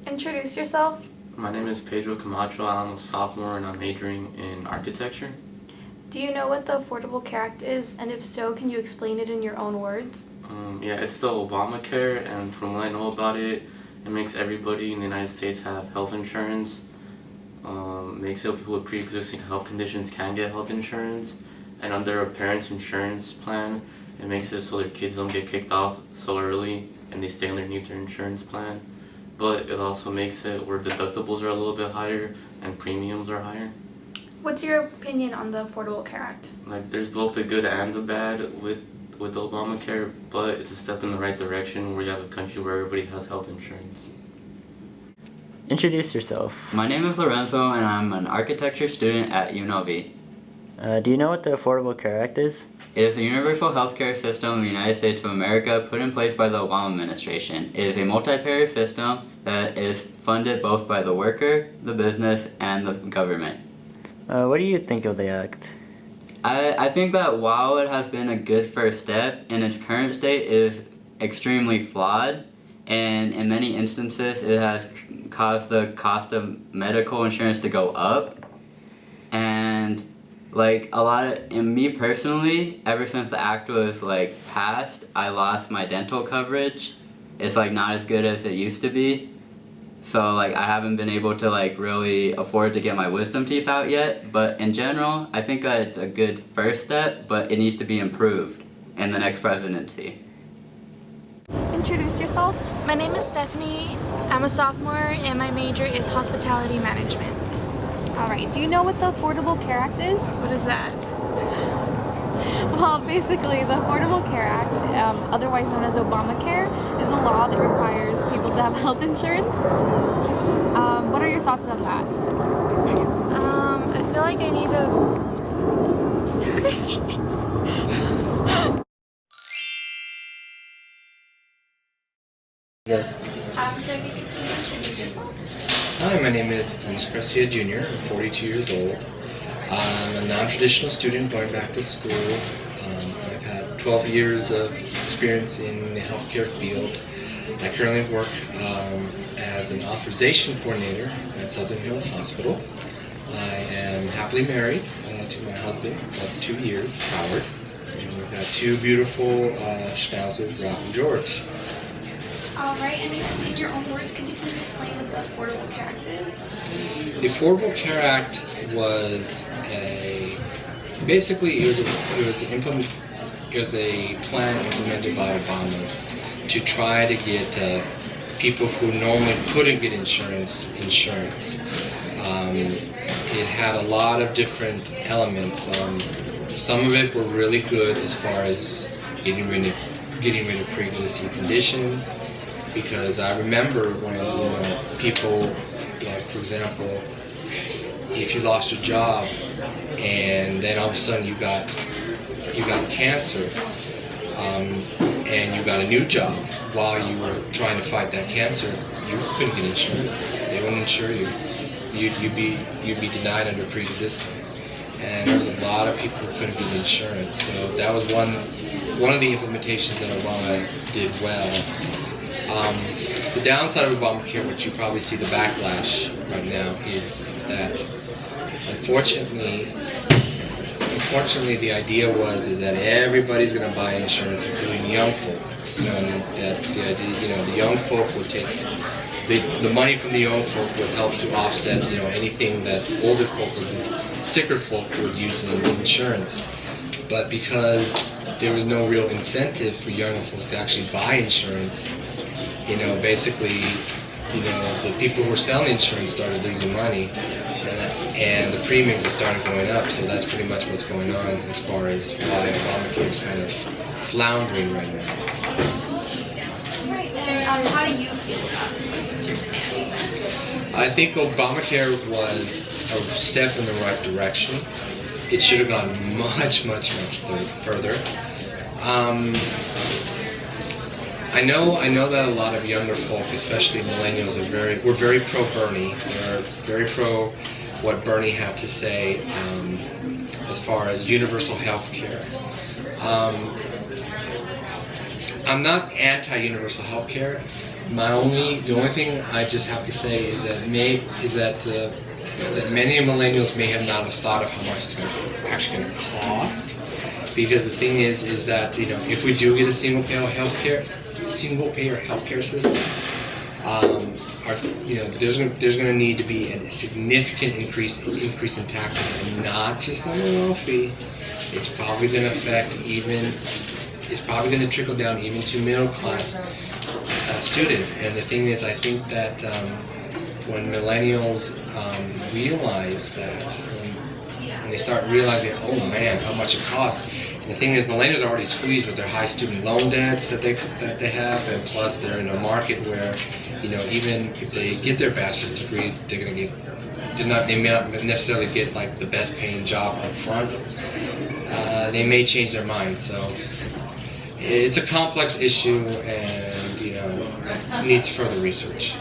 Introduce yourself. My name is Pedro Camacho. I'm a sophomore and I'm majoring in architecture. Do you know what the Affordable Care Act is? And if so, can you explain it in your own words? Yeah, it's the Obamacare, and from what I know about it, it makes everybody in the United States have health insurance. Makes it so people with pre-existing health conditions can get health insurance, and under a parent's insurance plan, it makes it so their kids don't get kicked off so early and they stay underneath their insurance plan. But it also makes it where deductibles are a little bit higher and premiums are higher. What's your opinion on the Affordable Care Act? Like, there's both the good and the bad with Obamacare, but it's a step in the right direction where you have a country where everybody has health insurance. Introduce yourself. My name is Lorenzo and I'm an architecture student at UNLV. Do you know what the Affordable Care Act is? It is a universal healthcare system in the United States of America put in place by the Obama administration. It is a multi-payer system that is funded both by the worker, the business, and the government. What do you think of the act? I think that while it has been a good first step, in its current state it is extremely flawed, and in many instances it has caused the cost of medical insurance to go up. And in me personally, ever since the act was passed, I lost my dental coverage. It's not as good as it used to be. So I haven't been able to really afford to get my wisdom teeth out yet, but in general, I think that it's a good first step, but it needs to be improved in the next presidency. Introduce yourself. My name is Stephanie. I'm a sophomore and my major is hospitality management. All right. Do you know what the Affordable Care Act is? What is that? Well, basically, the Affordable Care Act, otherwise known as Obamacare, is a law that requires people to have health insurance. What are your thoughts on that? I feel like I need to... So if you could please introduce yourself. Hi, my name is Luis Garcia Jr. I'm 42 years old. I'm a non-traditional student going back to school. I've had 12 years of experience in the healthcare field. I currently work as an authorization coordinator at Southern Hills Hospital. I am happily married to my husband of 2 years, Howard. And we've got two beautiful schnauzers, Ralph and George. All right, and in your own words, can you please explain what the Affordable Care Act is? The Affordable Care Act was it was a plan implemented by Obama to try to get people who normally couldn't get insurance. It had a lot of different elements. Some of it were really good as far as getting rid of pre-existing conditions. Because I remember when people, for example, if you lost your job and then all of a sudden you got cancer and you got a new job while you were trying to fight that cancer, you couldn't get insurance. They wouldn't insure you. You'd be denied under pre-existing. And there was a lot of people who couldn't get insurance. So that was one of the implementations that Obama did well. The downside of Obamacare, which you probably see the backlash right now, is that unfortunately the idea is that everybody's going to buy insurance, including young folk. And that the idea, the young folk would take the money from the young folk would help to offset, anything that older folk or sicker folk would use in insurance. But because there was no real incentive for younger folks to actually buy insurance, basically, the people who were selling insurance started losing money, and the premiums have started going up. So that's pretty much what's going on as far as why Obamacare is kind of floundering right now. Right, and how do you feel about it? What's your stance? I think Obamacare was a step in the right direction. It should have gone much further. I know that a lot of younger folk, especially millennials, were very pro Bernie. They're very pro what Bernie had to say as far as universal health care. I'm not anti-universal health care, The only thing I just have to say is that many millennials may have not thought of how much it's actually going to cost, because the thing is that if we do get a single payer healthcare system, there's going to need to be a significant increase in taxes, and not just on the wealthy. It's probably going to trickle down even to middle class students. And the thing is, I think that when millennials realize that, when they start realizing, oh man, how much it costs. And the thing is, millennials are already squeezed with their high student loan debts that they have, and plus they're in a market where, even if they get their bachelor's degree, they may not necessarily get like the best paying job up front. They may change their mind. So it's a complex issue, and needs further research.